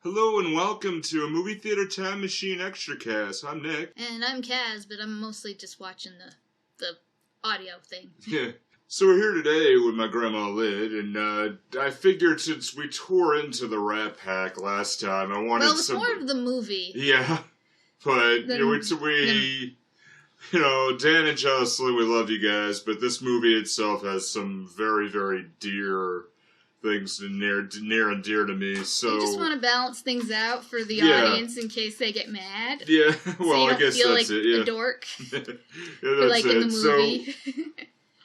Hello and welcome to a Movie Theater Time Machine Extracast. I'm Nick. And I'm Kaz, but I'm mostly just watching the audio thing. Yeah. So we're here today with my Grandma Lyd, and I figured since we tore into the Rat Pack last time, I wanted Well, it's more of the movie. Yeah, but Dan and Jocelyn, we love you guys, but this movie itself has some very, very dear things near and dear to me. So you just want to balance things out for the audience in case they get mad. Yeah, well, so I guess feel that's like it. Yeah, a dork. Yeah, that's it. In the movie. So,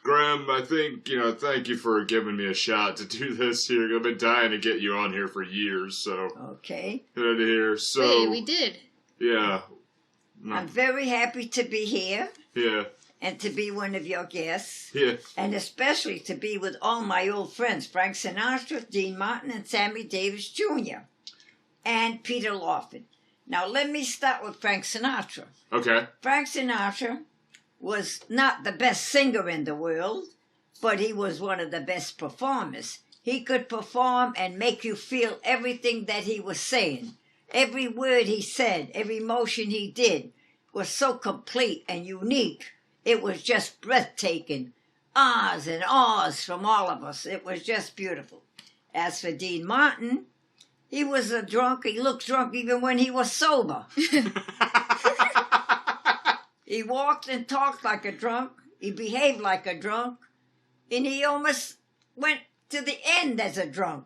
Graham, I think, thank you for giving me a shot to do this here. I've been dying to get you on here for years, so. Okay. Good to hear. So. Hey, we did. Yeah. I'm very happy to be here. Yeah. And to be one of your guests. Yeah. And especially to be with all my old friends, Frank Sinatra, Dean Martin, and Sammy Davis Jr. And Peter Lawford. Now, let me start with Frank Sinatra. Okay. Frank Sinatra was not the best singer in the world, but he was one of the best performers. He could perform and make you feel everything that he was saying. Every word he said, every motion he did was so complete and unique. It was just breathtaking. Ahs and ahs from all of us. It was just beautiful. As for Dean Martin, he was a drunk. He looked drunk even when he was sober. He walked and talked like a drunk. He behaved like a drunk. And he almost went to the end as a drunk.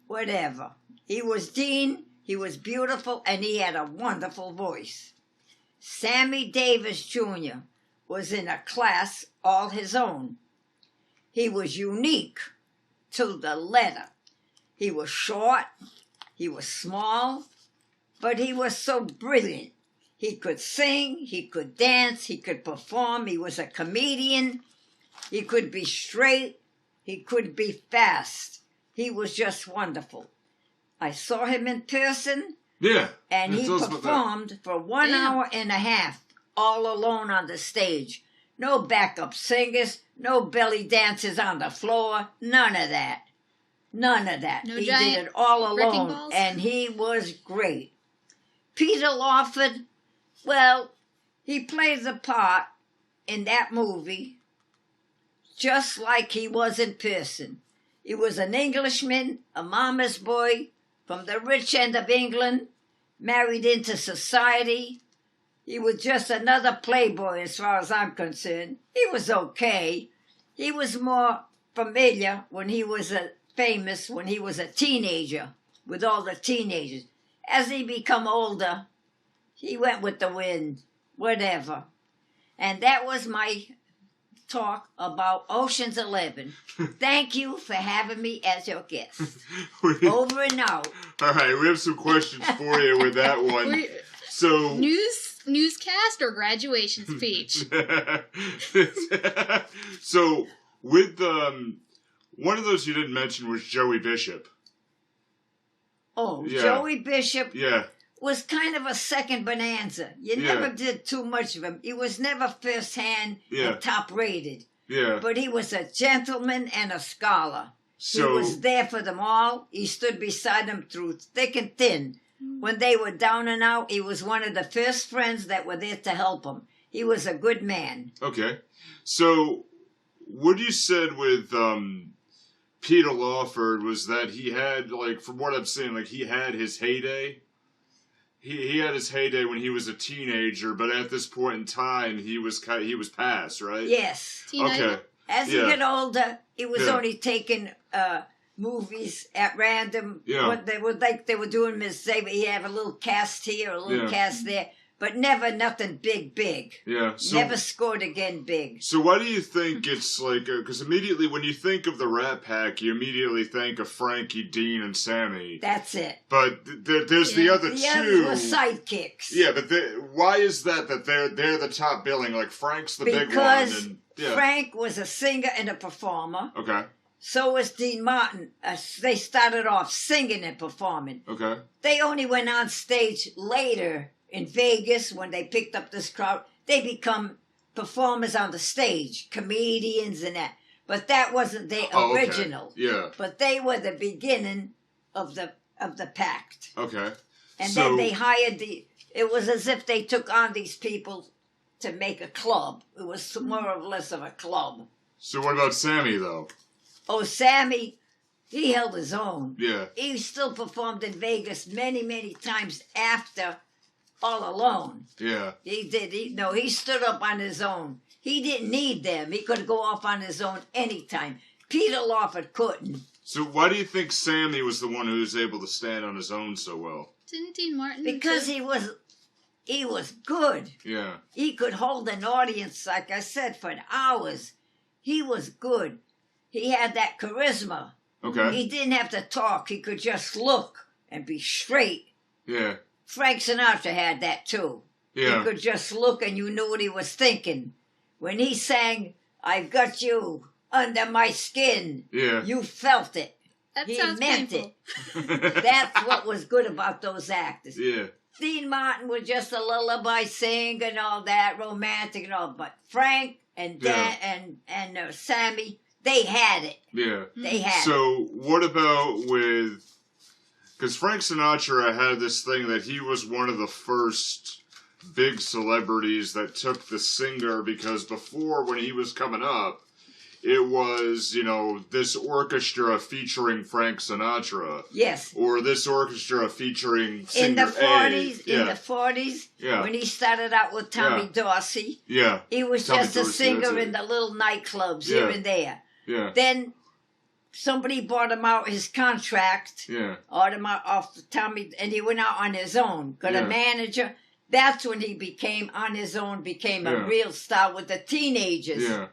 Whatever. He was Dean. He was beautiful. And he had a wonderful voice. Sammy Davis Jr. was in a class all his own. He was unique to the letter. He was short. He was small. But he was so brilliant. He could sing, he could dance, he could perform, he was a comedian, he could be straight, he could be fast. He was just wonderful. I saw him in person, and he performed for 1 hour and a half, all alone on the stage. No backup singers, no belly dancers on the floor, none of that. None of that. No he did it all alone, and he was great. Peter Lawford, well, he played the part in that movie just like he was in person. He was an Englishman, a mama's boy from the rich end of England, married into society. He was just another playboy as far as I'm concerned. He was okay. He was more familiar when he was famous when he was a teenager with all the teenagers. As he become older, he went with the wind, whatever. And that was my talk about Ocean's 11. Thank you for having me as your guest. Over and out. All right, we have some questions for you with that one. So newscast or graduation speech? So with one of those you didn't mention was Joey Bishop. Oh, yeah. Joey Bishop. Yeah. Was kind of a second bonanza. You never did too much of him. He was never first-hand and top-rated. Yeah. But he was a gentleman and a scholar. So, he was there for them all. He stood beside them through thick and thin. When they were down and out, he was one of the first friends that were there to help them. He was a good man. Okay. So, what you said with Peter Lawford was that he had, like, from what I'm saying, like, he had his heyday. He had his heyday when he was a teenager, but at this point in time, he was past, right? Yes. Okay. As he got older, he was only taking movies at random. Yeah. What they were doing Miss Xavier. He had a little cast here, a little cast there, but never nothing big. Yeah. So, never scored again big. So why do you think it's like? Because immediately when you think of the Rat Pack, you immediately think of Frankie, Dean, and Sammy. That's it. But there's the other two. The others were sidekicks. Yeah, but why is that they're the top billing? Like Frank's the big one. Because Frank was a singer and a performer. Okay. So was Dean Martin. They started off singing and performing. Okay. They only went on stage later in Vegas when they picked up this crowd. They become performers on the stage, comedians and that. But that wasn't their original. Okay. Yeah. But they were the beginning of the of the pact. Okay. And So- then they hired it was as if they took on these people to make a club. It was more or less of a club. So what about Sammy, though? Oh, Sammy, he held his own. Yeah. He still performed in Vegas many, many times after All Alone. Yeah. He did. He stood up on his own. He didn't need them. He could go off on his own anytime. Peter Lawford couldn't. So why do you think Sammy was the one who was able to stand on his own so well? Didn't Dean Martin? Because too? he was good. Yeah. He could hold an audience, like I said, for hours. He was good. He had that charisma. Okay. He didn't have to talk. He could just look and be straight. Yeah. Frank Sinatra had that too. Yeah. He could just look and you knew what he was thinking. When he sang, "I've got you under my skin," Yeah. you felt it. That He sounds meant painful. it. That's what was good about those actors. Yeah. Dean Martin was just a lullaby singer and all that, romantic and all. But Frank and Dan and Sammy, they had it. Yeah. They had it. So what about with... Because Frank Sinatra had this thing that he was one of the first big celebrities that took the singer, because before, when he was coming up, it was, this orchestra featuring Frank Sinatra. Yes. Or this orchestra featuring singer In the 40s, A. in the 40s, Yeah. when he started out with Tommy Dorsey, Yeah. he was Tommy just a Dorsey, singer that's it. in the little nightclubs here Yeah. and there. Yeah. Then somebody bought him out his contract, Yeah. bought him out off Tommy, and he went out on his own. Got Yeah. a manager. That's when he became on his own, became a Yeah. real star with the teenagers. Yeah.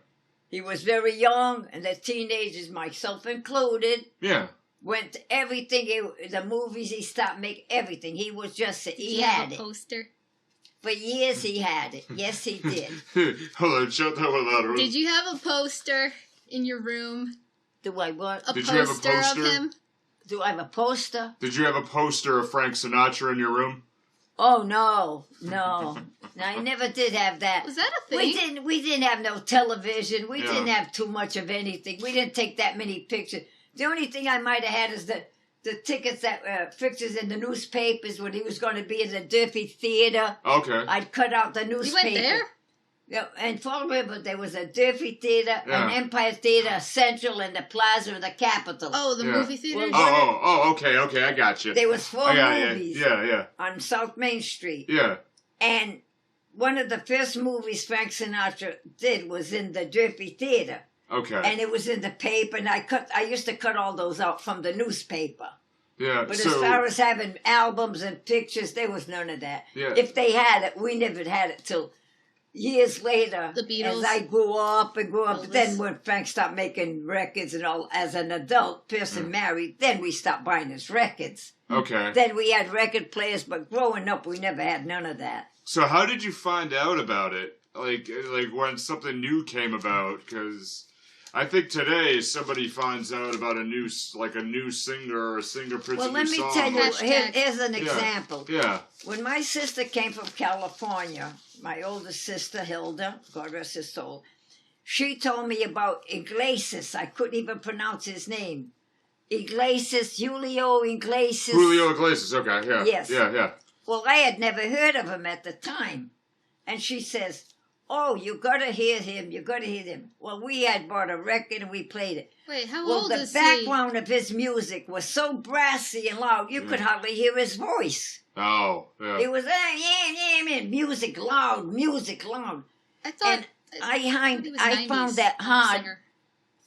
He was very young, and the teenagers, myself included, Yeah. went to everything. The movies, he stopped making everything. He was just, Did he you have had a it. poster? For years he had it. Yes, he did. Hold on, shut that one out. Did you have a poster in your room? Do I what? A Did you have a poster poster? of him? Do I have a poster? Did you have a poster of Frank Sinatra in your room? Oh, no. No, I never did have that. Was that a thing? We didn't have no television. We Yeah. didn't have too much of anything. We didn't take that many pictures. The only thing I might have had is the tickets that pictures in the newspapers when he was going to be in the Durfee Theater. Okay. I'd cut out the You newspaper. went there? Yeah, in Fall River, there was a Durfee Theater, Yeah. an Empire Theater, Central, and the Plaza of the Capitol. Oh, the Yeah. movie theater? Well, Okay, I got you. There was 4 I got you. movies Yeah. on South Main Street. Yeah. And one of the first movies Frank Sinatra did was in the Durfee Theater. Okay. And it was in the paper, and I used to cut all those out from the newspaper. Yeah. But So as far as having albums and pictures, there was none of that. Yeah. If they had it, we never had it till years later. The Beatles. As I grew up and grew up, Elvis. then when Frank stopped making records and all, as an adult person married, then we stopped buying his records. okay. Then we had record players, but growing up, we never had none of that. So how did you find out about it? Like when something new came about? Because I think today somebody finds out about a new singer or a singer puts Well, a let new me song tell you, out. Hashtag. here's an Yeah. example. Yeah. When my sister came from California, my oldest sister, Hilda, God rest his soul, she told me about Iglesias. I couldn't even pronounce his name. Julio Iglesias. Julio Iglesias. Okay. Yeah. Yes. Yeah. Well, I had never heard of him at the time. And she says, "Oh, you gotta hear him, you gotta hear him." Well, we had bought a record and we played it. Wait, how Well, old the is background of his music was so brassy and loud, you could hardly hear his voice. Oh. Yeah. It was music loud. I thought And he was I 90s found that hard. singer.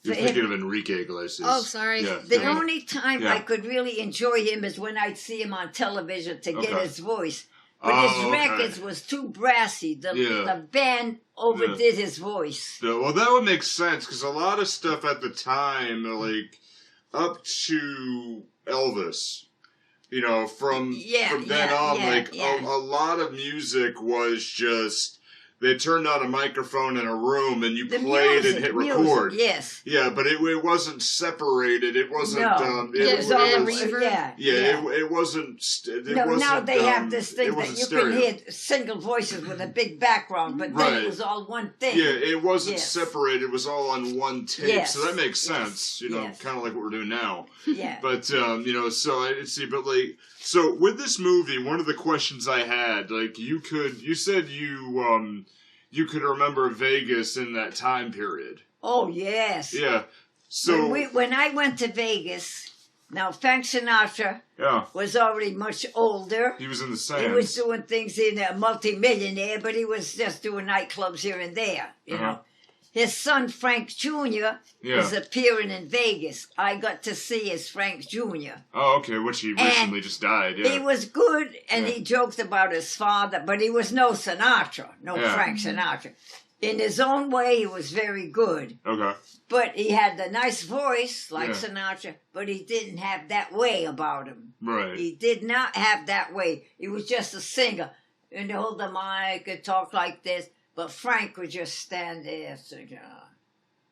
You're for thinking him. of Enrique Iglesias. Oh, sorry. Yeah. The yeah. only time Yeah. I could really enjoy him is when I'd see him on television to get Okay. his voice. But Oh, his okay. records was too brassy. Yeah. The band overdid his voice. Yeah, well, that would make sense because a lot of stuff at the time, like up to Elvis, from then on, a lot of music was just they turned on a microphone in a room and you The played music, and hit music, record. yes. Yeah, but it wasn't separated. It wasn't. No. Yeah, It was was, reverb. it wasn't. It No, wasn't, now they have this it thing that wasn't you stereo. can hear single voices with a big background, but then Right. it was all one thing. Yeah, it wasn't Yes. separated. It was all on one tape, Yes. so that makes Yes. sense. You know, Yes. kind of like what we're doing now. Yeah. But you know, so I see. But like, so with this movie, one of the questions I had, like, you said you could remember Vegas in that time period. Oh, yes. Yeah. So When I went to Vegas, now Frank Sinatra yeah, was already much older. he was in the He Sands. was doing things in a multimillionaire, but he was just doing nightclubs here and there, you Uh-huh. know. His son, Frank Jr., was appearing in Vegas. I got to see his Frank Jr. Oh, okay. Which he recently just died. Yeah. He was good, and Yeah. he joked about his father, but he was no Sinatra, no Yeah. Frank Sinatra. In his own way, he was very good. Okay. But he had a nice voice, like Yeah. Sinatra, but he didn't have that way about him. Right. He did not have that way. He was just a singer. And hold the mic and talk like this. But Frank would just stand there singing,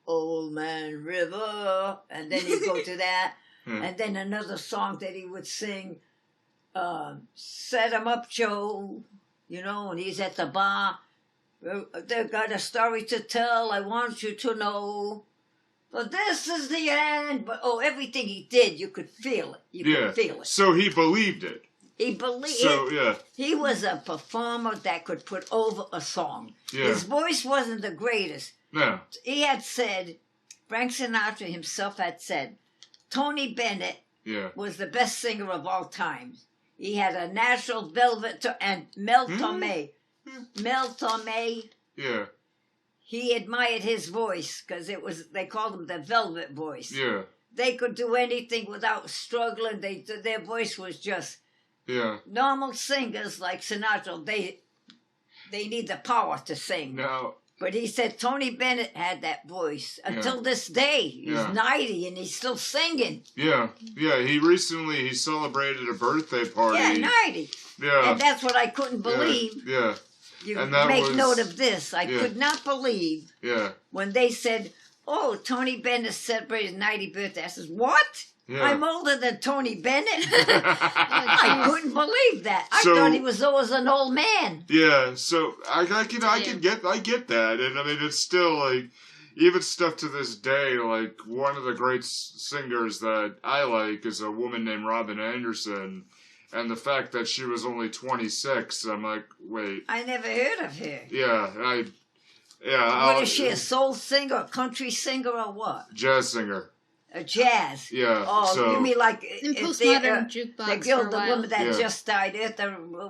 Old Man River. And then he'd go to that. Yeah. And then another song that he would sing, Set 'em Up, Joe. You know, and he's at the bar. They've got a story to tell, I want you to know. But this is the end. But everything he did, you could feel it. You could feel it. So he believed it. He believed So yeah. He was a performer that could put over a song. Yeah. His voice wasn't the greatest. Yeah. He had said, Frank Sinatra himself had said, Tony Bennett Yeah. was the best singer of all time. He had a natural velvet and Mel Torme. Mel Torme, Yeah. he admired his voice because they called him the velvet voice. Yeah. They could do anything without struggling. Their voice was just Yeah. normal singers like Sinatra. They need the power to sing. Now. But he said Tony Bennett had that voice until this day. He's 90 and he's still singing. Yeah. Yeah. He celebrated a birthday party. Yeah, 90. Yeah. And that's what I couldn't believe. Yeah. You And that make was- note of this. I yeah. could not believe Yeah. when they said, "Oh, Tony Bennett celebrated his 90th birthday." I says, "What? Yeah. I'm older than Tony Bennett." I couldn't believe that. I So- thought he was always an old man. Yeah, so I get that, and I mean it's still like even stuff to this day. Like one of the great singers that I like is a woman named Robin Anderson, and the fact that she was only 26, I'm like, wait, I never heard of her. yeah, What is she, a soul singer, a country singer, or what? jazz singer, A jazz. yeah. Oh, so you mean like In if postmodern the jukebox girl, for a the while. woman that Yeah. just died,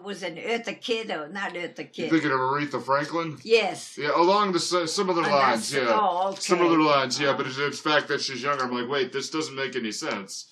was an Eartha Kitt or not Eartha you Kitt? thinking of Aretha Franklin? Yes. Yeah, along the similar lines, that's- yeah. oh, okay. Similar lines, yeah. But it's the fact that she's younger. I'm like, wait, this doesn't make any sense.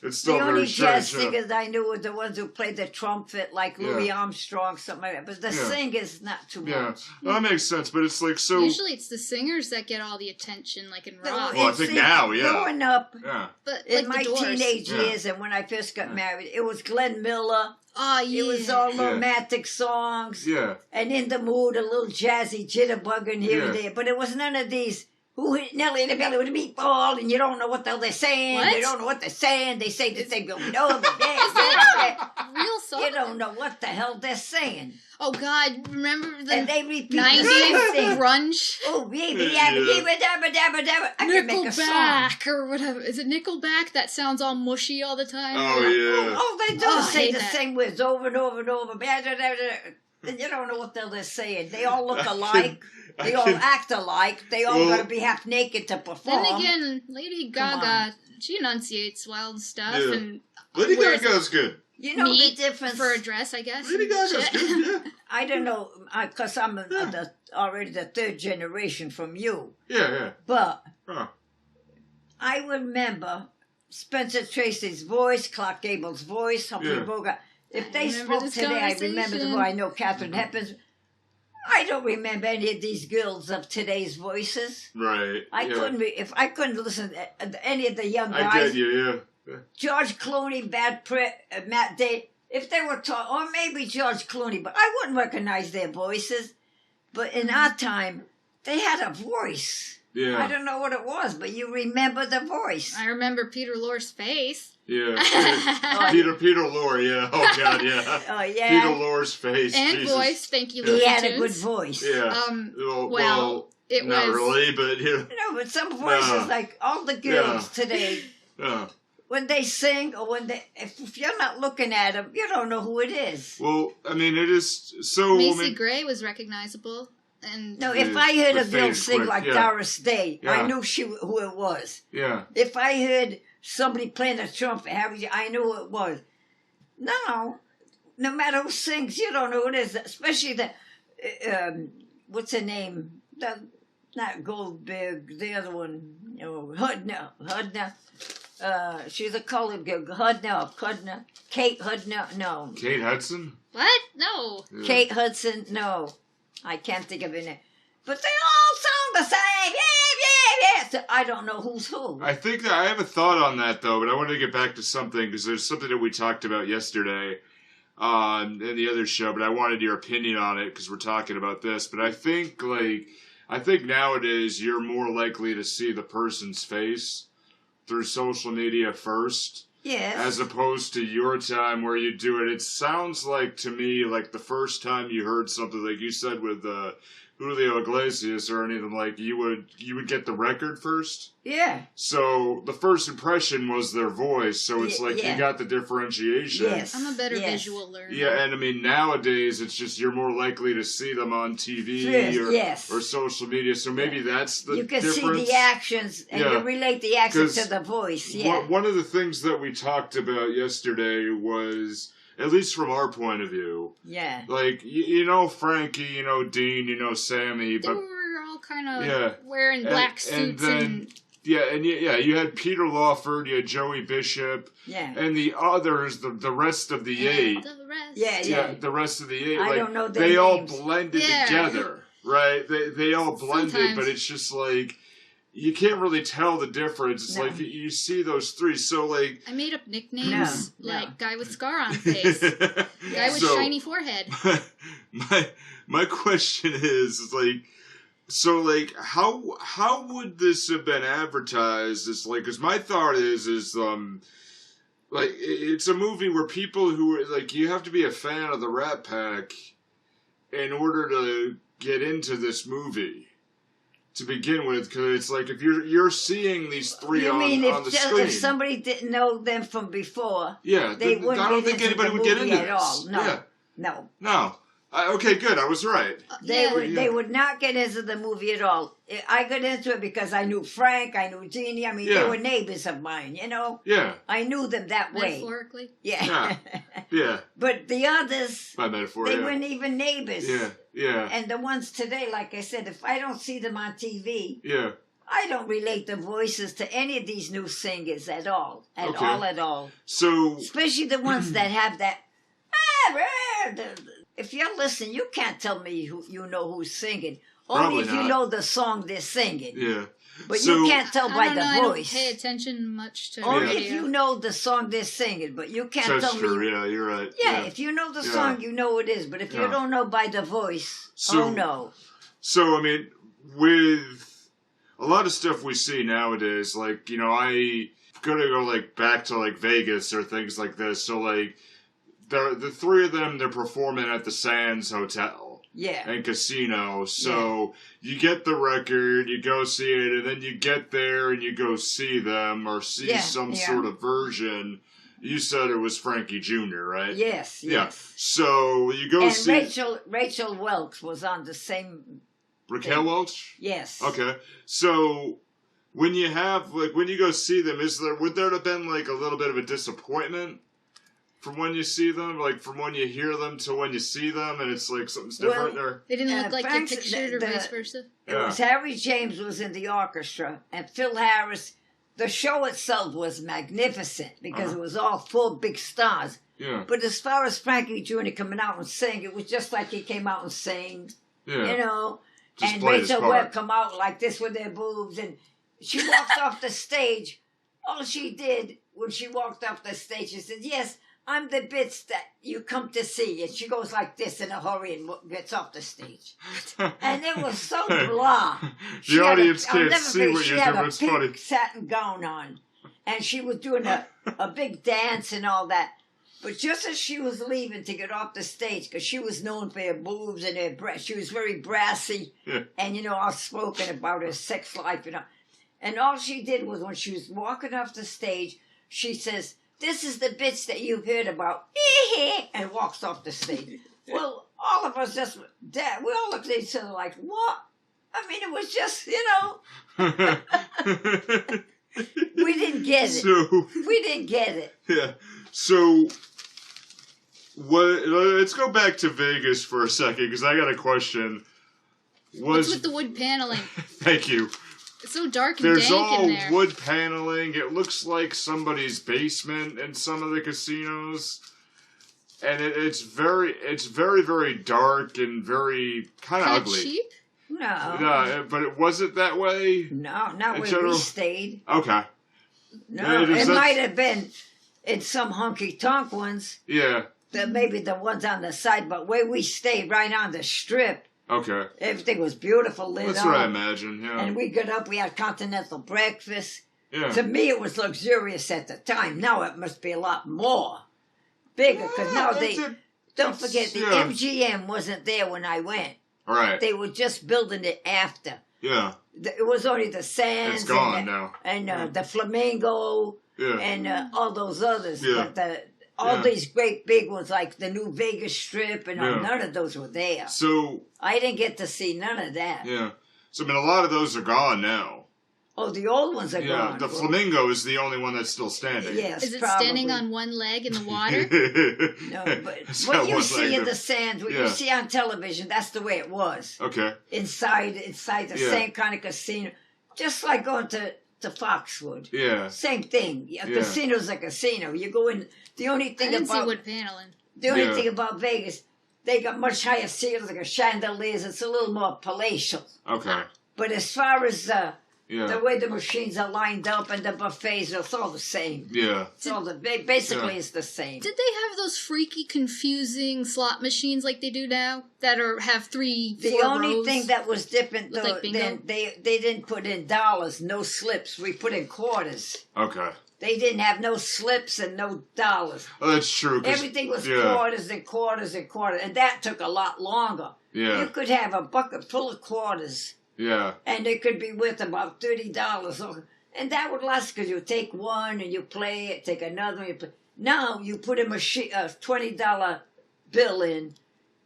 It's still The very only jazz strange. Yeah. singers I knew were the ones who played the trumpet, like Louis Yeah. Armstrong, something like that. But the Yeah. singers, not too Yeah, much. well, that makes sense. But it's like so. Usually it's the singers that get all the attention, like in rock. Well, I think now, yeah. Growing up Yeah, But in like my the Doors. teenage Yeah. years and when I first got married, it was Glenn Miller. Oh, yeah. It was all Yeah. romantic songs. yeah, And in the mood, a little jazzy jitterbugging here and Yeah. there. But it was none of these, who hit Nelly in the belly with a meatball, and you don't know what the hell they're saying. What? You don't know what they're saying. They say the thing, Is that a real song? You don't know what the hell they're saying. Oh, God. Remember the And they repeat the 90s same thing. grunge? Oh, baby, Yeah. yabba, yabba, dabba, dabba, dabba. I can make a song. Nickelback or whatever. Is it Nickelback that sounds all mushy all the time? oh yeah. All they do Oh, is I say hate the that. same words over and over and over. Blah, blah, blah, blah. And you don't know what the hell they're saying. They all look alike. They all act alike. They all Well- got to be half naked to perform. Then again, Lady Come Gaga, she enunciates wild stuff Yeah. and Lady wears Gaga's good. you know the meat difference. for a dress, I guess. Lady Gaga's Shit. good. Yeah, I don't know, because I'm already the third generation from you. yeah. But Huh. I remember Spencer Tracy's voice, Clark Gable's voice, Humphrey Yeah. Bogart. If they remember spoke this today, I remember conversation. I know Katharine Hepburn's. I don't remember any of these girls of today's voices. Right. I yeah. couldn't. If I couldn't listen to any of the young I guys, get you. Yeah. George Clooney, Brad Pitt, Matt Damon. If they were talking, or maybe George Clooney, but I wouldn't recognize their voices. But in our time, they had a voice. Yeah. I don't know what it was, but you remember the voice. I remember Peter Lorre's face. Yeah. Peter Lorre, yeah. Oh, God, yeah. Oh, yeah. Peter Lorre's face. And Jesus. voice, thank you, He Looney had a good Tunes. voice. Yeah. Well, it not was... really, but, You know, but some voices, like all the girls today, when they sing or if you're not looking at them, you don't know who it is. Well, I mean, it is so... Macy Gray was recognizable. And No, if I heard a girl sing quick, like yeah. Doris Day, Yeah. I knew who it was. Yeah. If I heard somebody playing a trumpet, I knew who it was. No matter who sings, you don't know who it is. Especially what's her name? Not Goldberg, the other one. Hudner. She's a colored girl. Hudner. Kate Hudner, no. Kate Hudson? What? No. Yeah. Kate Hudson, no. I can't think of it. But they all sound the same. Yeah. So I don't know who's who. I think that I have a thought on that, though, but I wanted to get back to something, because there's something that we talked about yesterday in the other show, but I wanted your opinion on it, because we're talking about this. But I think nowadays you're more likely to see the person's face through social media first. Yes. As opposed to your time where you do it. It sounds like to me like the first time you heard something like you said with Julio Iglesias or anything, like you would get the record first. Yeah. So the first impression was their voice, so it's like you got the differentiation. Yes. I'm a better visual learner. Yeah, and I mean nowadays it's just you're more likely to see them on TV or social media, so maybe that's the difference. You can see the actions and you relate the actions to the voice. Yeah. One of the things that we talked about yesterday was, at least from our point of view, like you know Frankie, you know Dean, you know Sammy, they but were all kind of wearing black suits and you had Peter Lawford, you had Joey Bishop, and the others, the rest of the eight. The rest of the eight. I don't know their names. All names. blended together, right? They all blended, Sometimes. but it's just like you can't really tell the difference. It's like you see those three, so like I made up nicknames like guy with scar on face, guy with shiny forehead. My question is like. So, like, how would this have been advertised? It's like, because my thought is like, it's a movie where people who, like, you have to be a fan of the Rat Pack in order to get into this movie to begin with, because it's like, if you're seeing these three on the screen. If somebody didn't know them from before, I don't think anybody would get into at all. this. No. Okay, good. I was right. They would not get into the movie at all. I got into it because I knew Frank, I knew Jeannie. I mean, they were neighbors of mine, you know? Yeah. I knew them that way. Metaphorically? Yeah. Yeah. But the others, by metaphor, they weren't even neighbors. Yeah. And the ones today, like I said, if I don't see them on TV, I don't relate the voices to any of these new singers at all. At all. So, especially the ones that have that. If you're listening, you can't tell me you know who's singing. Only if you know the song they're singing. Yeah. But you can't tell by the voice. I don't pay attention much to Only radio. if you know the song they're singing, but you can't tell me. That's true, yeah, you're right. Yeah, if you know the song, you know it is. But if you don't know by the voice, no. So, I mean, with a lot of stuff we see nowadays, like, you know, I gotta go, like, back to, like, Vegas or things like this. So, like, the three of them, they're performing at the Sands Hotel. And casino. So you get the record, you go see it, and then you get there and you go see them or see some sort of version. You said it was Frankie Jr., right? Yes. So you go see... Rachel Welch was on the same... Raquel Welch? Yes. Okay. So when you have, like, when you go see them, would there have been, like, a little bit of a disappointment? From when you see them, like from when you hear them to when you see them, and it's like something's different. Or they didn't look like they pictured, or vice versa. It was Harry James was in the orchestra, and Phil Harris. The show itself was magnificent because it was all full big stars. Yeah. But as far as Frankie Jr. coming out and sing, it was just like he came out and sang. Yeah. You know, just and Rachel Webb come out like this with their boobs, and she walked off the stage. All she did when she walked off the stage, she said, "Yes, I'm the bitch that you come to see. And she goes like this in a hurry and gets off the stage. And it was so blah. The audience can't see what she you're had doing. a It's pink funny. satin gown on. And she was doing a big dance and all that. But just as she was leaving to get off the stage, because she was known for her boobs and her breasts, she was very brassy and, outspoken about her sex life. And all she did was when she was walking off the stage, she says, "This is the bitch that you've heard about," and walks off the stage. Well, all of us we all looked at each other like, what? I mean, it was just, we didn't get it. We didn't get it. Yeah. So, let's go back to Vegas for a second, because I got a question. What's with the wood paneling? Thank you. It's so dark and There's dank all in there. wood paneling. It looks like somebody's basement in some of the casinos. And it's very, very dark and very kind of ugly. Cheap? No. But it wasn't that way? No, not where we stayed. Okay. No, it might have been in some honky-tonk ones. Yeah. Maybe the ones on the side, but where we stayed, right on the strip, okay, everything was beautiful, lit up. That's what I imagine, yeah. And we got up, we had continental breakfast. Yeah. To me, it was luxurious at the time. Now it must be a lot more. Bigger, because now don't forget, the MGM wasn't there when I went. Right. They were just building it after. Yeah. It was only the Sands. It's gone now. And the Flamingo. Yeah. And all those others. Yeah. But all these great big ones, like the new Vegas Strip, and none of those were there. So I didn't get to see none of that. Yeah. So, I mean, a lot of those are gone now. Oh, the old ones are gone. Yeah, the Flamingo is the only one that's still standing. Yes, is it standing on one leg in the water? No, but what you see in the Sands, what you see on television, that's the way it was. Okay. Inside the same kind of casino. Just like going to Foxwood. Yeah. Same thing. A casino's a casino. You go in, the only thing I didn't about... see wood paneling. The only thing about Vegas, they got much higher ceilings, like a chandeliers. It's a little more palatial. Okay. But as far as the way the machines are lined up and the buffets, it's all the same. Yeah. It's it's the same. Did they have those freaky, confusing slot machines like they do now that have four The only rows? thing that was different, though, like then they didn't put in dollars, no slips. We put in quarters. Okay. They didn't have no slips and no dollars. Oh, that's true. Everything was quarters and quarters and quarters, and that took a lot longer. Yeah. You could have a bucket full of quarters. Yeah. And it could be worth about $30. And that would last because you take one and you play it, take another one. You play. Now you put a $20 bill in,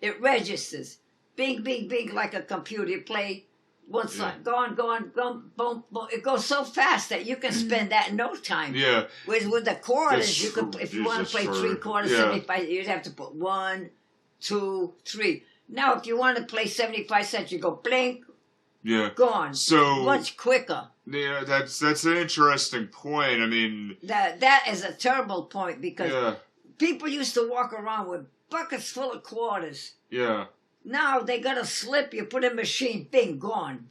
it registers. Bing, bing, bing, like a computer. You play one side, gone, boom, boom. It goes so fast that you can spend that in no time. Yeah. With the quarters, you could, if you want to play 3 quarters, 75, you'd have to put 1, 2, 3. Now, if you want to play 75 cents, you go blink. Yeah. Gone. So much quicker. Yeah, that's an interesting point. I mean, that is a terrible point because people used to walk around with buckets full of quarters. Yeah. Now they got a slip. You put in a machine, bing, gone.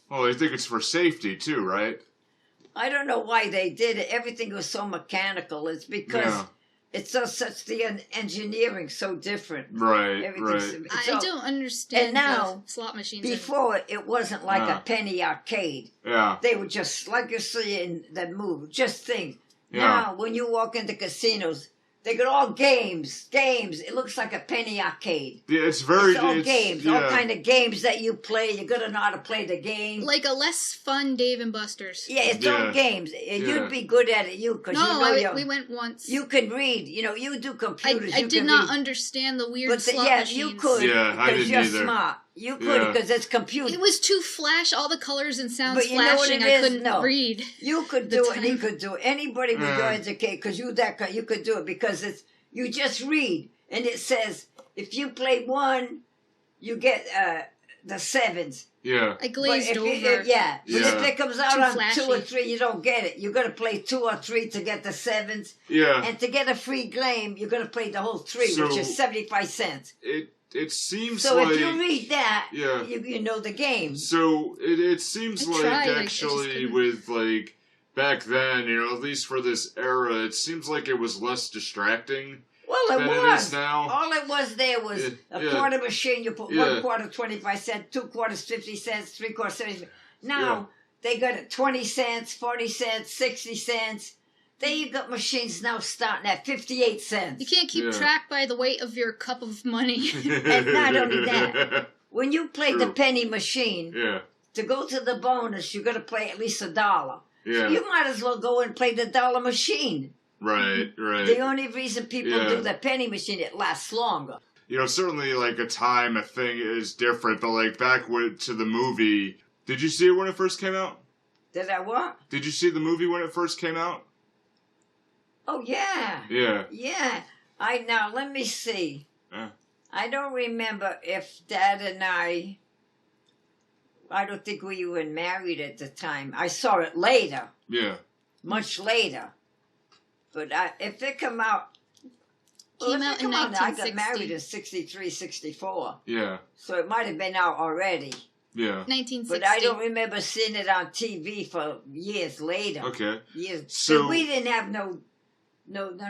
Well, I think it's for safety too, right? I don't know why they did it. Everything was so mechanical. It's because it's the engineering so different. Right, I don't understand. And now, slot machines. Before it wasn't like a penny arcade. Yeah. They were just like you see in the movie, just things. Yeah. Now, when you walk into casinos, they got all games. It looks like a penny arcade. Yeah, it's all games, all kind of games that you play. You got to know how to play the game. Like a less fun Dave and Buster's. Yeah, it's all games. You'd be good at it, we went once. You can read. You do computers. I did not understand the weird slot machines. You could. Yeah, I didn't you're either. Smart. You could because it's computer. It was too flash, all the colors and sounds but you know flashing. what it is? I couldn't read. You could do it, and he could do it. Anybody with your education, because you could do it because you just read, and it says if you play 1, you get the 7s. Yeah. I glazed over. But if it comes out Too on flashy. 2 or 3, you don't get it. You got to play 2 or 3 to get the 7s. Yeah. And to get a free game, you got to play the whole 3, which is 75 cents. It seems so like... if you read that, you know the game. So it seems like actually with like back then, at least for this era, it seems like it was less distracting. Well, it than was. It is now. All it was there was a quarter machine. You put 1 quarter 25 cents, 2 quarters 50 cents, 3 quarters 70 cents. Now they got it 20 cents, 40 cents, 60 cents. Then you got machines now starting at 58 cents. You can't keep track by the weight of your cup of money. And not only that, when you play the penny machine, to go to the bonus, you got to play at least $1. Yeah. So you might as well go and play the dollar machine. Right. The only reason people do the penny machine, it lasts longer. Certainly like a thing is different, but like back to the movie, did you see it when it first came out? Did I what? Did you see the movie when it first came out? Oh, yeah. Yeah. Now, let me see. I don't remember if Dad and I don't think we were married at the time. I saw it later. Yeah. Much later. But if it came out... Came out in 1960. I got married in 63, 64. Yeah. So it might have been out already. Yeah. 1960. But I don't remember seeing it on TV for years later. Okay. Years. So we didn't have none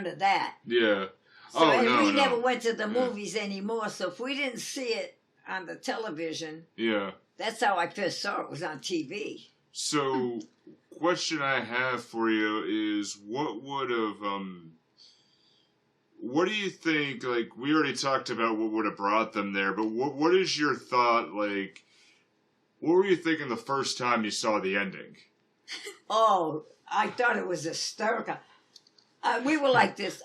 of that. Yeah. So we never went to the movies anymore. So if we didn't see it on the television, that's how I first saw it, was on TV. So, question I have for you is, what do you think, like, we already talked about what would have brought them there, but what is your thought, like, what were you thinking the first time you saw the ending? Oh, I thought it was hysterical. We were like this.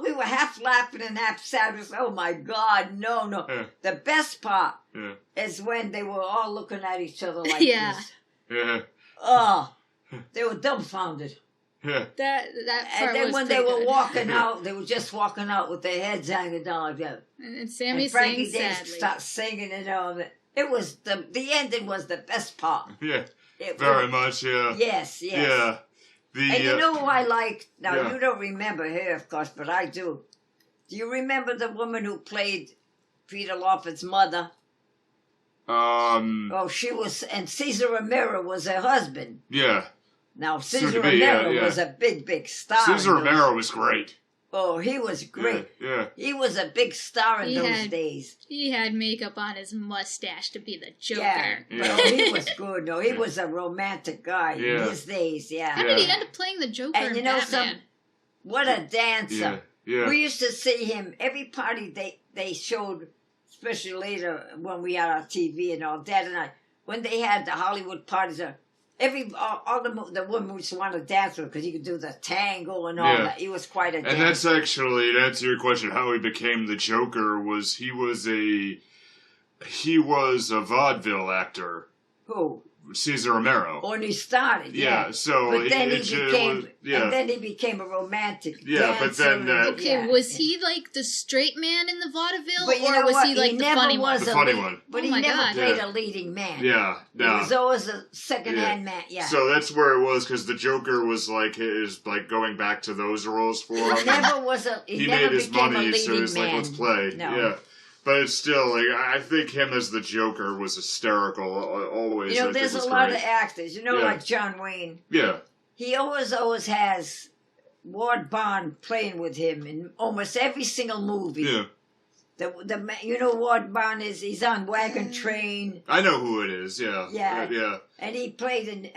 We were half laughing and half sad. Oh my God, no. The best part is when they were all looking at each other like this. Yeah. Oh, they were dumbfounded. Yeah. That part and then was when they were good. walking out, they were just walking out with their heads hanging down like that. And Sammy Frankie sang didn't sadly. start singing and all that. It was the ending was the best part. Yeah. Very much. Yeah. Yes. Yeah. And you know who I like? Now, you don't remember her, of course, but I do. Do you remember the woman who played Peter Lawford's mother? Oh, she was... And Cesar Romero was her husband. Yeah. Now, Cesar Romero was a big star. Cesar Romero was great. Oh, he was great. Yeah. He was a big star in those days. He had makeup on his mustache to be the Joker. Yeah. But he was good. No, he was a romantic guy in his days. Yeah. How did he end up playing the Joker and in Batman? What a dancer. Yeah. We used to see him every party they showed, especially later when we had our TV and all. Dad and I, when they had the Hollywood parties, all the women just wanted to dance with him because he could do the tango and all that. He was quite a dancer. And that's actually, to answer your question, how he became the Joker was he was a vaudeville actor. Who? Cesar Romero. When he started, so but then he became a romantic dancer. But then okay, was he like the straight man in the vaudeville, but or was he like the funny one? The funny one. But he never played a leading man. Yeah, no. He was always a second-hand man. Yeah. So that's where it was, because the Joker was like going back to those roles for him. He never was a. He never made his became money, a leading so it's man. like, let's play. No. Yeah. But it's still, like, I think him as the Joker was hysterical, always. There's a lot of actors, like John Wayne. Yeah. He always has Ward Bond playing with him in almost every single movie. Yeah. Ward Bond is, he's on Wagon Train. I know who it is, yeah. Yeah. And he played in,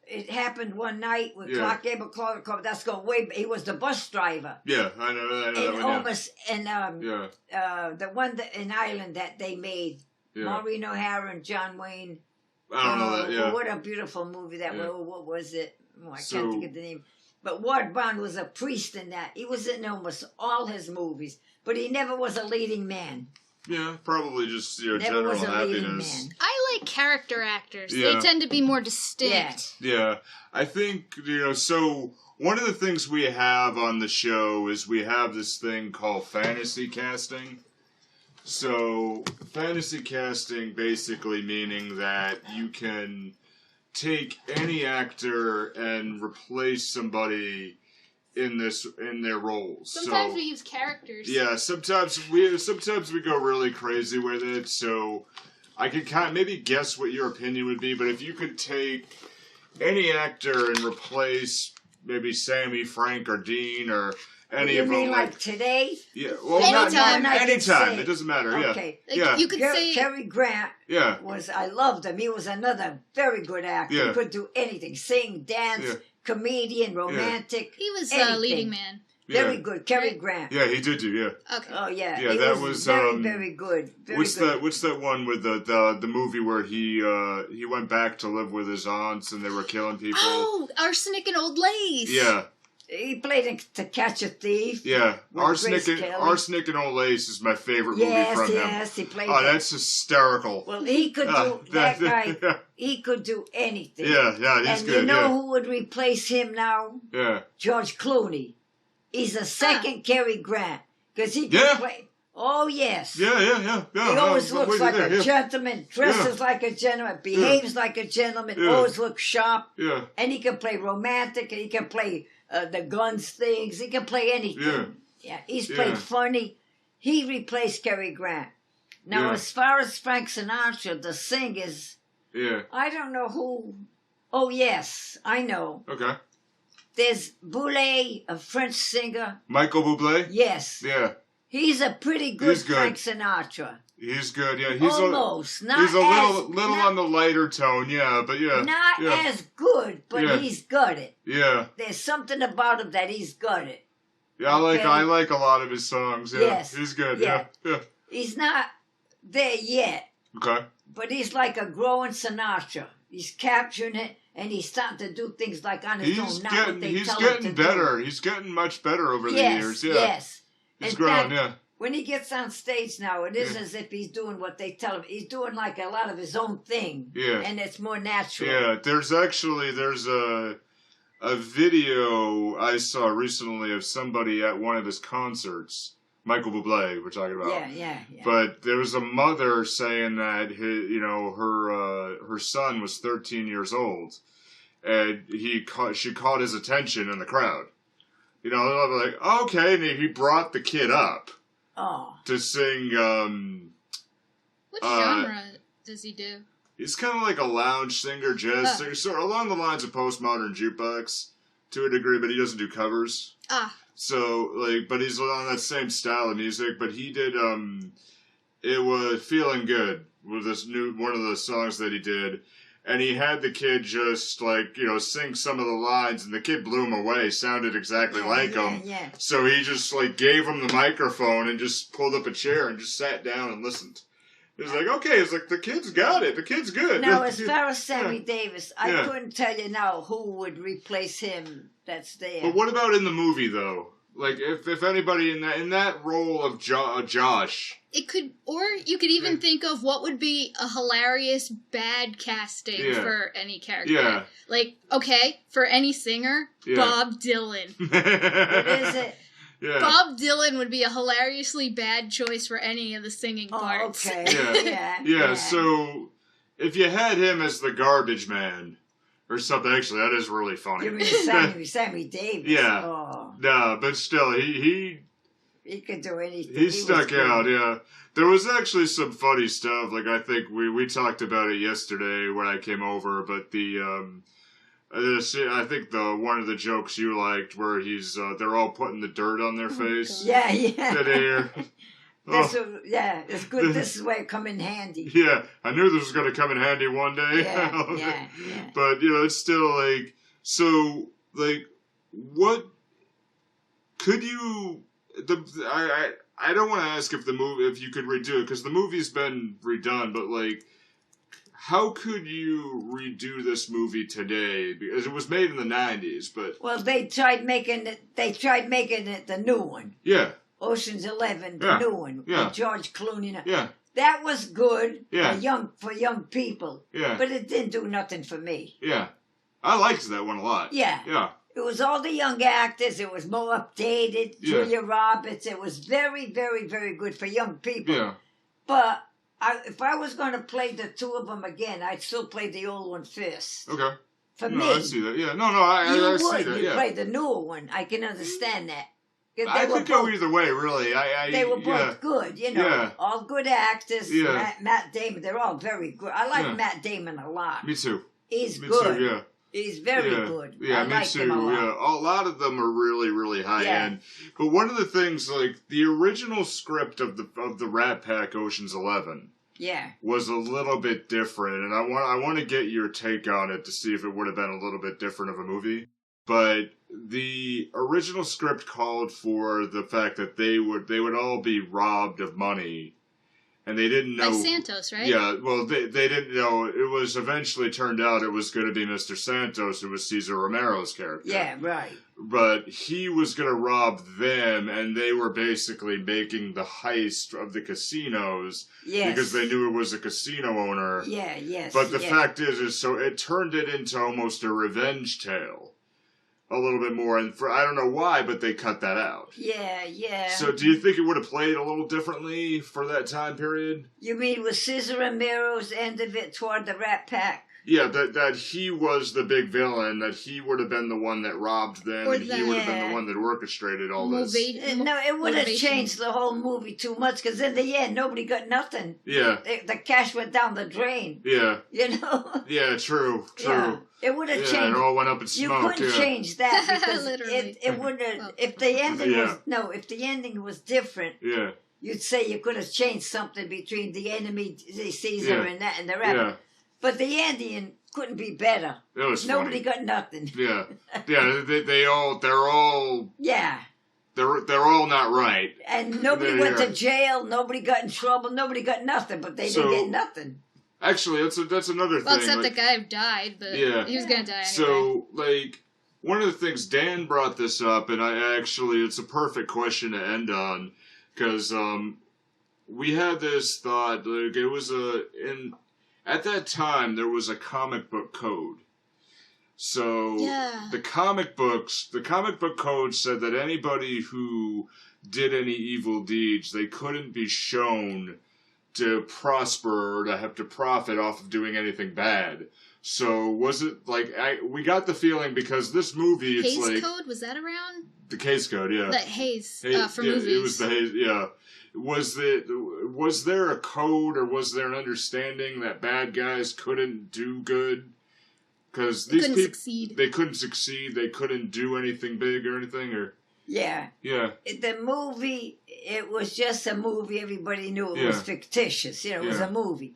It Happened One Night with Clark Gable. That's going way. He was the bus driver. Yeah, I know that one. Almost, the one in Ireland that they made, Maureen O'Hara and John Wayne. I don't know that. Yeah. What a beautiful movie that was. What was it? I can't think of the name. But Ward Bond was a priest in that. He was in almost all his movies, but he never was a leading man. Yeah, probably just never general was a leading happiness. man. I like character actors. They tend to be more distinct. Yeah, I think, so one of the things we have on the show is we have this thing called fantasy casting. So, fantasy casting basically meaning that you can take any actor and replace somebody in their roles. Sometimes we use characters. Yeah, sometimes we go really crazy with it. So I could maybe guess what your opinion would be, but if you could take any actor and replace maybe Sammy, Frank, or Dean, or any you of mean them. like today? Yeah, well, Anytime. anytime. It doesn't matter. Okay. Yeah, yeah, You could say Cary Grant yeah. I loved him. He was another very good actor. Yeah. He could do anything. Sing, dance, Yeah. comedian, romantic. he was anything. leading man. Very Yeah. good. Cary Right. Grant. Yeah, he did do. Yeah. Okay. Oh, yeah. Yeah, He that was, very, very good. Very What's good. that? What's that one with the movie where he went back to live with his aunts and they were killing people? Oh, Arsenic and Old Lace. Yeah, He played in To Catch a Thief. yeah. With Arsenic Grace and Kelly. Arsenic and Old Lace is my favorite movie Yes, from him. yes, he played Oh, that. that's hysterical. Well, he could do, that guy, he could do anything. Yeah, yeah, he's And good. you know yeah, who would replace him now? yeah. George Clooney. He's a second Cary Grant. Because he can Yeah. play. Oh, yes. Yeah, yeah, yeah, yeah. He always I'm looks with like you a there, yeah. gentleman, dresses like a gentleman, behaves like a gentleman, Yeah. always looks sharp. Yeah, And he can play romantic, and he can play the guns things. He can play anything. Yeah. Yeah, he's Yeah. played funny. He replaced Cary Grant. Now, Yeah. as far as Frank Sinatra, the singers, yeah. I don't know who. Oh, yes, I know. Okay. There's Boulez, a French singer. Michael Bublé. Yes. Yeah, He's a pretty good, He's good. Frank Sinatra. he's good. Yeah, he's Almost. Not he's a as, little not, on the lighter tone. Yeah, but yeah, not yeah, as good, but Yeah. he's got it. yeah. There's something about him that he's got it. Yeah, Okay. I like a lot of his songs. Yeah, Yes. he's good. Yeah. Yeah, yeah. He's not there yet, Okay. but he's like a growing Sinatra. He's capturing it, and he's starting to do things like on his He's own. Not what they he's tell him getting to better. do. He's getting much better over the Yes, years. Yeah, yes. he's In grown. fact, Yeah, when he gets on stage now, it isn't Yeah. as if he's doing what they tell him. He's doing like a lot of his own thing. Yeah. And it's more natural. yeah. There's a video I saw recently of somebody at one of his concerts. Michael Bublé, we're talking about. Yeah. But there was a mother saying that her son was 13 years old, and she caught his attention in the crowd. You know, like, okay, and he brought the kid up Oh. to sing. What genre does he do? He's kind of like a lounge singer, jazz singer, sort of along the lines of postmodern jukebox to a degree, but he doesn't do covers. Ah. So, like, but he's on that same style of music. But he did, it was Feeling Good was one of the songs that he did. And he had the kid just, like, you know, sing some of the lines, and the kid blew him away, sounded exactly like him. Yeah. So he just, like, gave him the microphone and just pulled up a chair and just sat down and listened. It was like, okay, it's like, the kid's got it. The kid's good. Now, as far as Sammy Yeah. Davis, I Yeah. couldn't tell you now who would replace him that's there. But what about in the movie, though? Like, if anybody in that role of Josh... It could, or you could even think of what would be a hilarious bad casting Yeah. for any character. Yeah. Like, okay, for any singer, Yeah. Bob Dylan. What is it? Yeah. Bob Dylan would be a hilariously bad choice for any of the singing Oh, parts. okay. Yeah. Yeah. Yeah, so if you had him as the garbage man or something, actually, that is really funny. You mean Sammy Davis? Yeah. Oh, No, but still, he could do anything. he was stuck good. out, yeah. There was actually some funny stuff. Like, I think we talked about it yesterday when I came over, but I think one of the jokes you liked where they're all putting the dirt on their face. Yeah. That air. That's Oh, it's good. This is where it come in handy. yeah, I knew this was going to come in handy one day. Yeah. But, you know, it's still like, so, like, what could you, I don't want to ask if you could redo it, because the movie's been redone, but, like, how could you redo this movie today? Because it was made in the 90s, but... Well, they tried making it the new one. Yeah, Ocean's 11, the Yeah. new one. Yeah. With George Clooney. yeah, That was good Yeah. for young people. yeah, But it didn't do nothing for me. yeah. I liked that one a lot. Yeah. Yeah, It was all the young actors. It was more updated. Yeah. Julia Roberts. It was very, very, very good for young people. yeah. But if I was going to play the two of them again, I'd still play the old one first. Okay. For No, me. I see that. Yeah, no, I You see would. that, You yeah. play the newer one. I can understand that. 'Cause I they were could go both- either way, really. They were both yeah. good, you know. Yeah. All good actors. Yeah. Matt Damon, they're all very good. I like Yeah. Matt Damon a lot. Me too. He's Me good. too, yeah. He's very good. Yeah, I me like too. him a lot. Yeah, a lot of them are really, really high end. But one of the things, like the original script of the Rat Pack Ocean's 11, was a little bit different, and I want to get your take on it to see if it would have been a little bit different of a movie. But the original script called for the fact that they would all be robbed of money. And they didn't know... By Santos, right? Yeah, well, they didn't know. It was eventually turned out it was going to be Mr. Santos, who was Cesar Romero's character. Yeah, right. But he was going to rob them, and they were basically making the heist of the casinos. Yes. Because they knew it was a casino owner. Yeah, yes. But the fact is, so it turned it into almost a revenge tale. A little bit more, and I don't know why, but they cut that out. Yeah. So do you think it would have played a little differently for that time period? You mean with Cesar Romero's end of it toward the Rat Pack? Yeah, that he was the big villain, that he would have been the one that robbed them, and he would have been the one that orchestrated all this. No, it would have changed the whole movie too much, because in the end, nobody got nothing. Yeah. The cash went down the drain. Yeah. You know? Yeah, true. Yeah. It would have changed. Yeah, it all went up in smoke. You couldn't change that, because Literally. it would have, if the ending if the ending was different, you'd say you could have changed something between the enemy, Caesar, and the Rat. Yeah. But the ending couldn't be better. It was Nobody funny. got nothing. Yeah. Yeah, they're all... Yeah. They're all not right. And nobody went to jail, nobody got in trouble, nobody got nothing, but they didn't get nothing. Actually, that's another thing. Well, except the guy who died, but he was going to die anyway. So, like, one of the things, Dan brought this up, and it's a perfect question to end on, because we had this thought, like, it was at that time, there was a comic book code. So, the comic book code said that anybody who did any evil deeds, they couldn't be shown to prosper or to have to profit off of doing anything bad. So was it like we got the feeling, because this movie, it's Hays like Code, was that around? The Hays Code, yeah. The Hays for yeah, movies. It was the Hays, yeah. Was there a code, or was there an understanding that bad guys couldn't do good? Because these people succeed. They couldn't succeed. They couldn't do anything big or anything, or. Yeah. The movie, it was just a movie. Everybody knew it was fictitious. You know, it was a movie.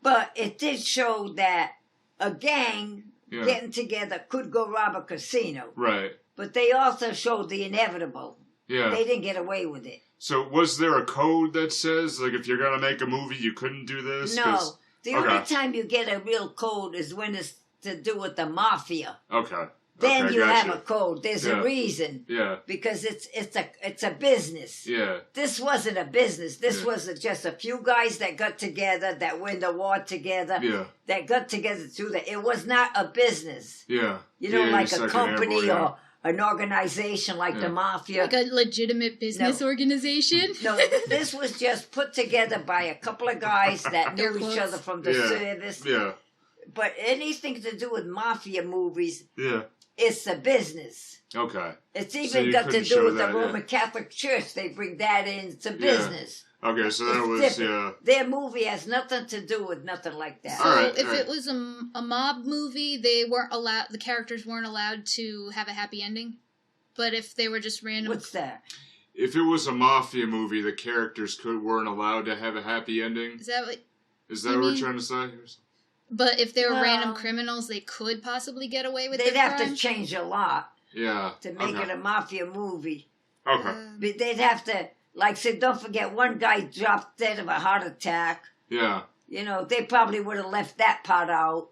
But it did show that a gang getting together could go rob a casino. Right. But they also showed the inevitable. Yeah. They didn't get away with it. So was there a code that says, like, if you're going to make a movie, you couldn't do this? No. The only time you get a real code is when it's to do with the mafia. Okay. Then you have a code. There's a reason. Yeah. Because it's a business. Yeah. This wasn't a business. This was just a few guys that got together, that went to war together. Yeah. That got together to that. It was not a business. Yeah. You know, like a company or an organization like the mafia. Like a legitimate business organization? No, this was just put together by a couple of guys that knew each other from the service. Yeah. But anything to do with mafia movies, yeah, it's a business. Okay. It's even got to do with the Roman Catholic Church. They bring that into business. Okay, so that was different. Their movie has nothing to do with nothing like that. So if it was a mob movie, they weren't allowed. The characters weren't allowed to have a happy ending. But if they were just random, what's that? If it was a mafia movie, the characters weren't allowed to have a happy ending. Is that what you're trying to say? But if they were random criminals, they could possibly get away with it. They'd have to change a lot. Yeah. To make it a mafia movie. Okay. But they'd have to, like, say, don't forget, one guy dropped dead of a heart attack. Yeah. You know, they probably would have left that part out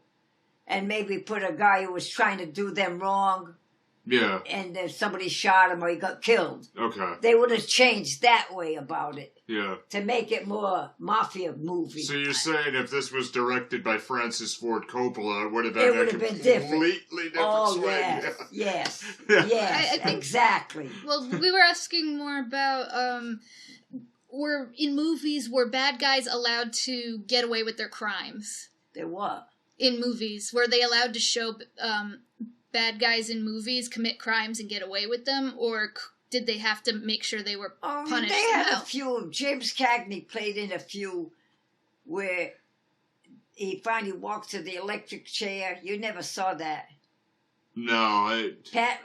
and maybe put a guy who was trying to do them wrong. Yeah. And if somebody shot him or he got killed. Okay. They would have changed that way about it. Yeah. To make it more mafia movie. So you're saying if this was directed by Francis Ford Coppola, it would have been completely different Oh, swing. yes. Yeah. Yes, I think, exactly. Well, we were asking more about, were in movies, were bad guys allowed to get away with their crimes? They what? In movies, were they allowed to show bad guys in movies commit crimes and get away with them, or did they have to make sure they were punished? They had a few. James Cagney played in a few where he finally walked to the electric chair. You never saw that. No, Pat.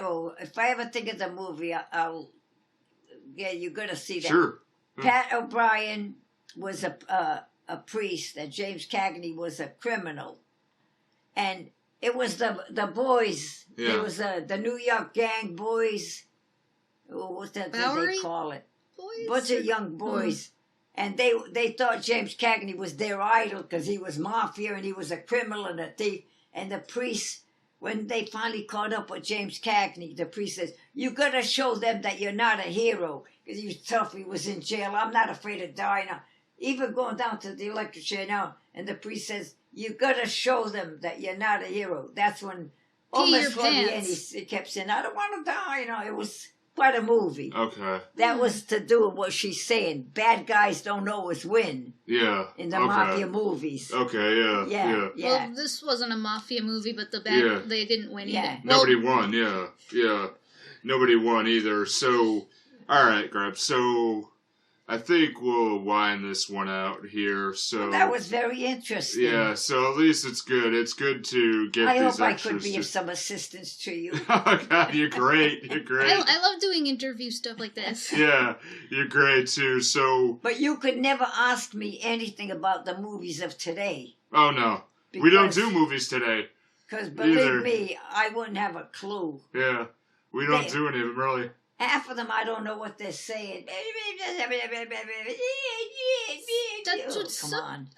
Oh, if I ever think of the movie, I'll. Yeah, you're gonna see that. sure. Pat O'Brien was a priest, and James Cagney was a criminal, and it was the boys. Yeah. It was the New York gang boys. What's that Bowery? they call it? Boys? Bunch of young boys. And they thought James Cagney was their idol because he was mafia and he was a criminal and a thief. And the priest, when they finally caught up with James Cagney, the priest says, "You got to show them that you're not a hero." Because he was tough, he was in jail. "I'm not afraid to die now." Even going down to the electric chair now. And the priest says, "You got to show them that you're not a hero." That's when, almost your from the end, pants. he kept saying, "I don't want to die." It was quite a movie. Okay. That was to do with what she's saying. Bad guys don't always win Yeah. in the okay. mafia movies. Okay. Yeah. Yeah. Well, this wasn't a mafia movie, but they didn't win Yeah. either. Well, Nobody won. Yeah. Yeah. Nobody won either. So, all right, Grab. So, I think we'll wind this one out here. So That was very interesting. yeah. So at least it's good. It's good to get I these hope I extras. could be of some assistance to you. Oh God, you're great. You're great. I love doing interview stuff like this. Yeah, you're great too. So, But you could never ask me anything about the movies of today. oh no, we don't Because- do movies today. Because believe Either. me, I wouldn't have a clue. Yeah, we don't They- do any of them really. Half of them I don't know what they're saying. That's Oh, what come some- on.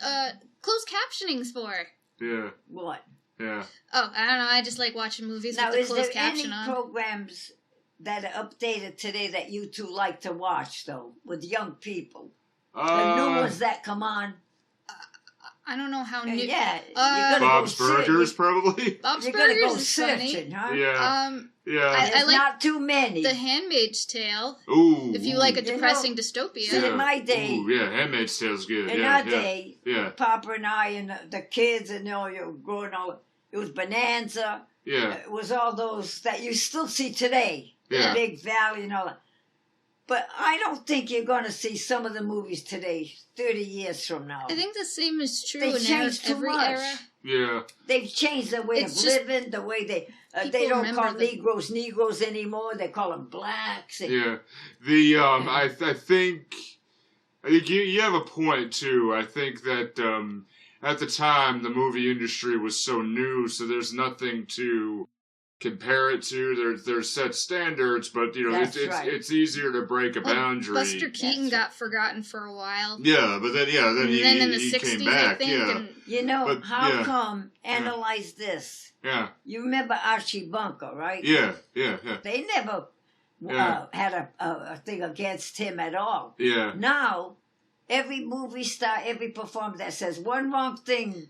Closed captioning's for. Yeah, What? yeah. Oh, I don't know. I just like watching movies Now, with the is there closed any caption on. programs that are updated today that you two like to watch, though, with young people? The new ones that come on? I don't know how new. Yeah. you Uh, gotta Bob's go search- Burgers probably. Bob's You gotta Burgers go is funny. searching, huh? Yeah, yeah. I There's like not too many. The Handmaid's Tale. Ooh. If you like a You know- depressing dystopia. See, in my day- Ooh, yeah, Handmaid's Tale's good. In yeah, our yeah, day, yeah, Papa and I and the kids and all you growing all, it was Bonanza. yeah, It was all those that you still see today. Yeah. Big Valley and all that. But I don't think you're going to see some of the movies today, 30 years from now. I think the same is true They in changed too every much. era. yeah. They've changed their way It's of just- living, the way they People don't remember call the- Negroes anymore. They call them blacks. Yeah, the I think you have a point too. I think that at the time the movie industry was so new, so there's nothing to compare it to. There's set standards, but That's right. it's easier to break a Well, boundary. Buster Keaton That's got forgotten for a while. Yeah, but then And then in the he 60s, came back. I think. Yeah, And You know, But, how yeah. come, analyze this. yeah, You remember Archie Bunker, right? yeah, yeah, yeah, They never Yeah. had a thing against him at all. yeah. Now, every movie star, every performer that says one wrong thing,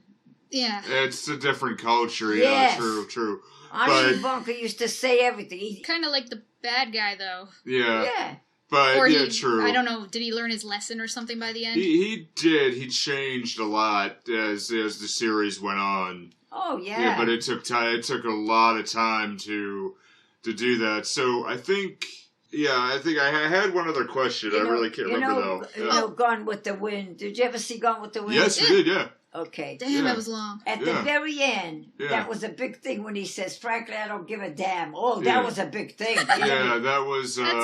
yeah. It's a different culture. Yes. Yeah, true. Archie But- Bunker used to say everything. Kind of like the bad guy, though. Yeah. But Or yeah, he, true. I don't know, did he learn his lesson or something by the end? He did. He changed a lot as the series went on. Oh, yeah. Yeah, but it took time. It took a lot of time to do that. So I think, I had one other question. I really can't remember though. You know, Gone with the Wind. Did you ever see Gone with the Wind? Yes, you did. Yeah. Okay. Damn, Yeah. that was long. At Yeah. the very end, Yeah. that was a big thing when he says, "Frankly, I don't give a damn." Oh, that Yeah. was a big thing. Yeah, that was. That's They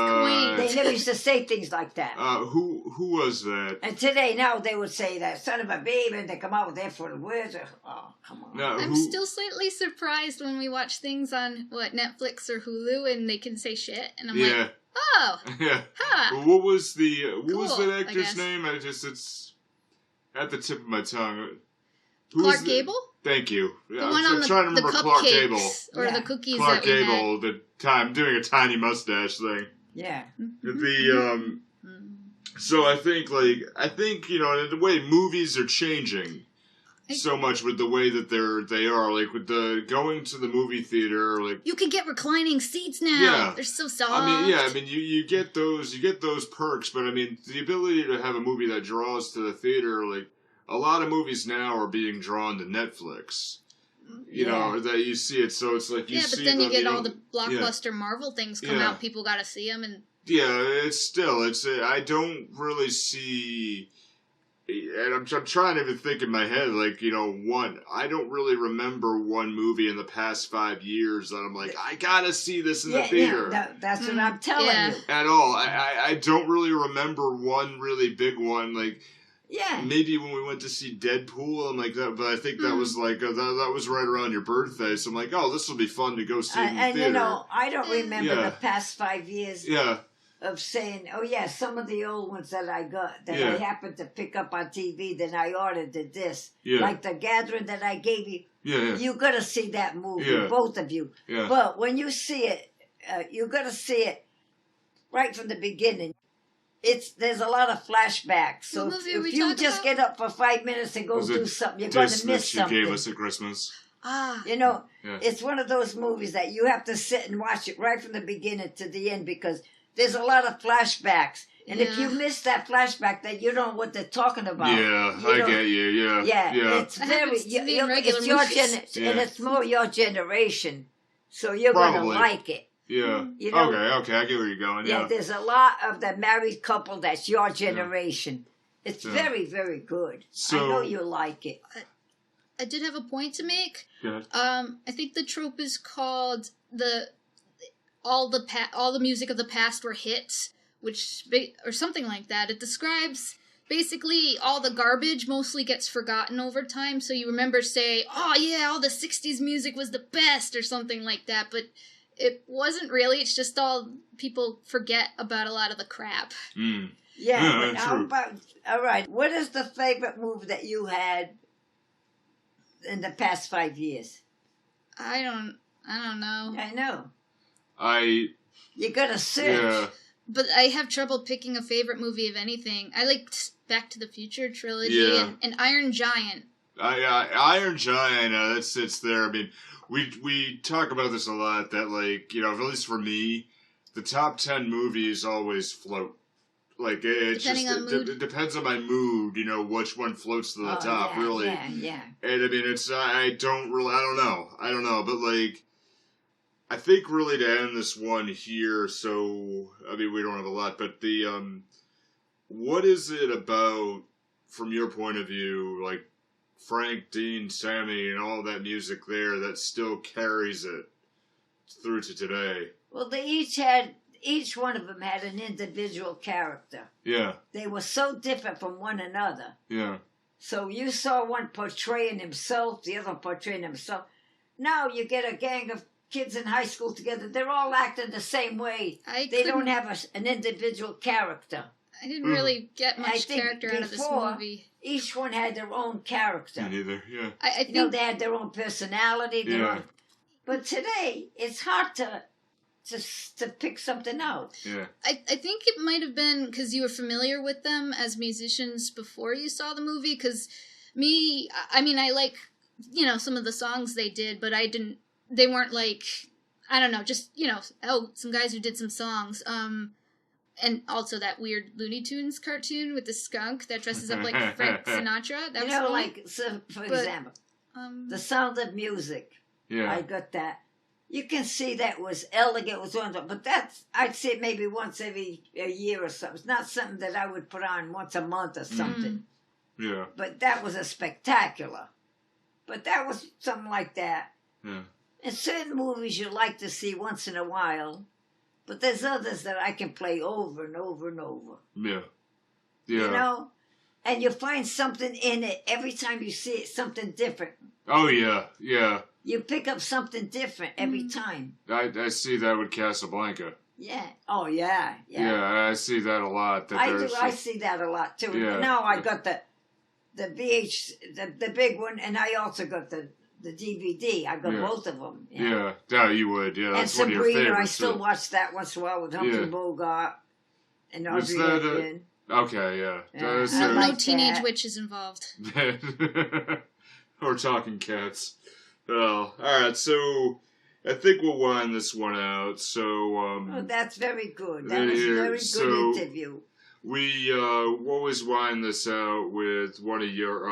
quaint. never used to say things like that. Who was that? And today, now, they would say that son of a baby, and they come out with their full words. Oh, come on. No, I'm who, still slightly surprised when we watch things on, Netflix or Hulu, and they can say shit, and I'm Yeah, like, oh, yeah. ha! What was what was Cool, that I actor's guess. name? It's at the tip of my tongue. Who Clark was the- Gable? Thank you. The I'm one on trying to the remember Clark Gable. cupcakes, or Yeah. the cookies Clark that we had. Gable, the time doing a tiny mustache thing. Yeah. The so I think the way movies are changing so much with the way that they are, like with the going to the movie theater, like You can get reclining seats now. Yeah. They're so soft. I mean you get those perks, but I mean the ability to have a movie that draws to the theater, like a lot of movies now are being drawn to Netflix. You know, that you see it, so it's like you see but then you them, get know, all the blockbuster Marvel things come Yeah. out. People got to see them, and Yeah, I don't really see and I'm trying to even think in my head, like, you know, I don't really remember one movie in the past 5 years that I'm like, I gotta see this in the theater. That's what I'm telling you. At all. I don't really remember one really big one, like, maybe when we went to see Deadpool, I'm like that, but I think that was like, that was right around your birthday, so I'm like, oh, this will be fun to go see in the theater. And, you know, I don't remember the past 5 years. Yeah. Of saying, oh yeah, some of the old ones that I got, that I happened to pick up on TV, then I ordered this. Yeah. Like The Gathering that I gave you. Yeah. You got to see that movie, both of you. Yeah. But when you see it, you got to see it right from the beginning. There's a lot of flashbacks. So if you just get up for 5 minutes and go do something, you're going to miss something. You gave us at Christmas. You know, it's one of those movies that you have to sit and watch it right from the beginning to the end because there's a lot of flashbacks. And if you miss that flashback, then you don't know what they're talking about. Yeah, I get you, Yeah, it's very, it's your and it's more your generation. So you're going to like it. Yeah. You know, okay, I get where you're going, Yeah, there's a lot of the married couple that's your generation. It's very, very good. So, I know you like it. I did have a point to make. Good. I think the trope is called all the music of the past were hits, or something like that. It describes basically all the garbage mostly gets forgotten over time, so you remember say, oh yeah, all the 60s music was the best or something like that, but it wasn't really. It's just all people forget about a lot of the crap. Yeah, but how about, all right, what is the favorite movie that you had in the past 5 years? I don't know. I know. You gotta search. Yeah. But I have trouble picking a favorite movie of anything. I liked Back to the Future trilogy and Iron Giant. Iron Giant, that sits there. I mean, we talk about this a lot, that, like, you know, at least for me, the top 10 movies always float. Like, it depends on my mood, you know, which one floats to the top, really. Yeah. And, I mean, I don't know, but, like, I think really to end this one here, so, I mean, we don't have a lot, but what is it about, from your point of view, like, Frank, Dean, Sammy, and all that music there that still carries it through to today? Well, each one of them had an individual character. Yeah. They were so different from one another. Yeah. So you saw one portraying himself, the other portraying himself. Now you get a gang of kids in high school together. They're all acting the same way. They don't have an individual character. I didn't really get much character out of this movie. Each one had their own character. Me neither, yeah. I think, you know, they had their own personality. But today, it's hard to pick something out. Yeah. I think it might have been because you were familiar with them as musicians before you saw the movie. Because I like, you know, some of the songs they did, but they weren't like, I don't know, just, you know, some guys who did some songs. And also that weird Looney Tunes cartoon with the skunk that dresses up like Frank Sinatra. That was like, for example, The Sound of Music. Yeah. I got that. You can see that was elegant, was wonderful, but I'd say maybe once every a year or something. It's not something that I would put on once a month or something. Yeah. But that was a spectacular. But that was something like that. Yeah. And certain movies you like to see once in a while, but there's others that I can play over and over and over. Yeah. Yeah. You know? And you find something in it every time you see it, something different. Oh, yeah. Yeah. You pick up something different every time. I see that with Casablanca. Yeah. Oh, yeah. Yeah, I see that a lot. I see that a lot, too. Yeah. Now I got the the big one, and I also got the DVD. I got both of them. Yeah, you would. Yeah, that's and one of your favorites. I still watch that once in a while with Humphrey Bogart and Audrey Hepburn. Okay, yeah. No teenage witches involved. Or talking cats. Well, all right. So I think we'll wind this one out. So that's very good. That was a very good interview. We always wind this out with one of your.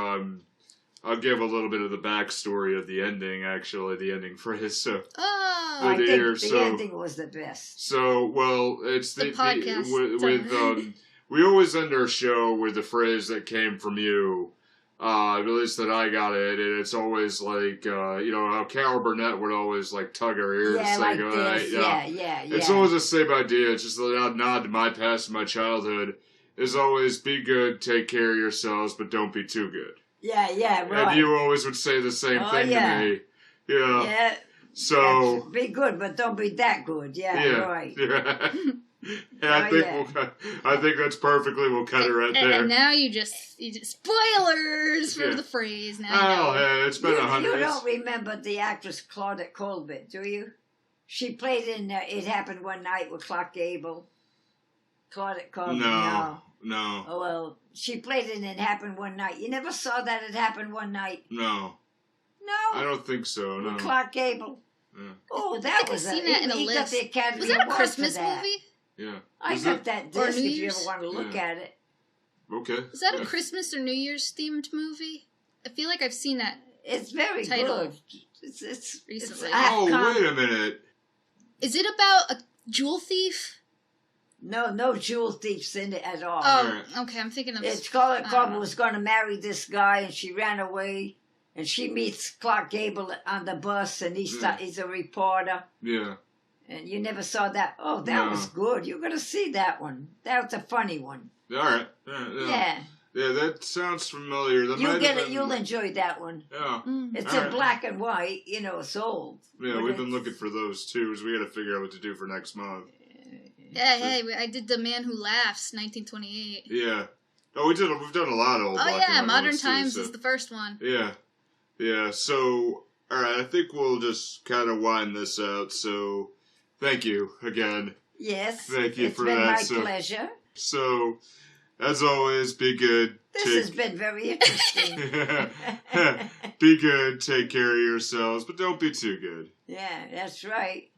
I'll give a little bit of the backstory of the ending. Actually, the ending phrase. So. I think the ending was the best. So, well, it's the podcast we always end our show with a phrase that came from you. At least that I got it, and it's always like, how Carol Burnett would always like tug her ears. Yeah, like this. Yeah. It's always the same idea. It's just a nod to my past and my childhood. Is always be good, take care of yourselves, but don't be too good. Yeah, right. And you always would say the same thing to me. Yeah. So be good, but don't be that good. Yeah. Right. Yeah. I think that's perfectly. We'll cut it right there. And now you just spoilers for the phrase. Now oh, hey, it's been 100. You don't remember the actress Claudette Colbert, do you? She played in It Happened One Night with Clark Gable. Claudette Colbert. No. Oh well, she played in It Happened One Night. You never saw that It Happened One Night? No. No. I don't think so. No. With Clark Gable. Yeah. Oh, that I've seen that in a list. Got the Academy was that a Award Christmas for that. movie? Yeah. I got that disc if you ever Year's? want to look at it. Okay. Is that a Christmas or New Year's themed movie? I feel like I've seen that. It's very title good. It's recently. Wait a minute. Is it about a jewel thief? No jewel thieves in it at all. Oh, okay. I'm thinking of. It's Claudette Colbert was going to marry this guy, and she ran away. And she meets Clark Gable on the bus, and he's a reporter. Yeah. And you never saw that? Oh, that was good. You're going to see that one. That was a funny one. All right. Yeah. Yeah, that sounds familiar. You'll enjoy that one. Yeah. It's in black and white. It's old. Yeah, we've been looking for those too, because we got to figure out what to do for next month. Yeah, hey, I did The Man Who Laughs, 1928. Yeah. Oh, we've done a lot of old black and white Modern ones, Times too, is the first one. Yeah. Yeah, so, alright, I think we'll just kind of wind this out, so thank you again. Yes. Thank you for that. It's been my pleasure. So, as always, be good. This has been very interesting. Be good, take care of yourselves, but don't be too good. Yeah, that's right.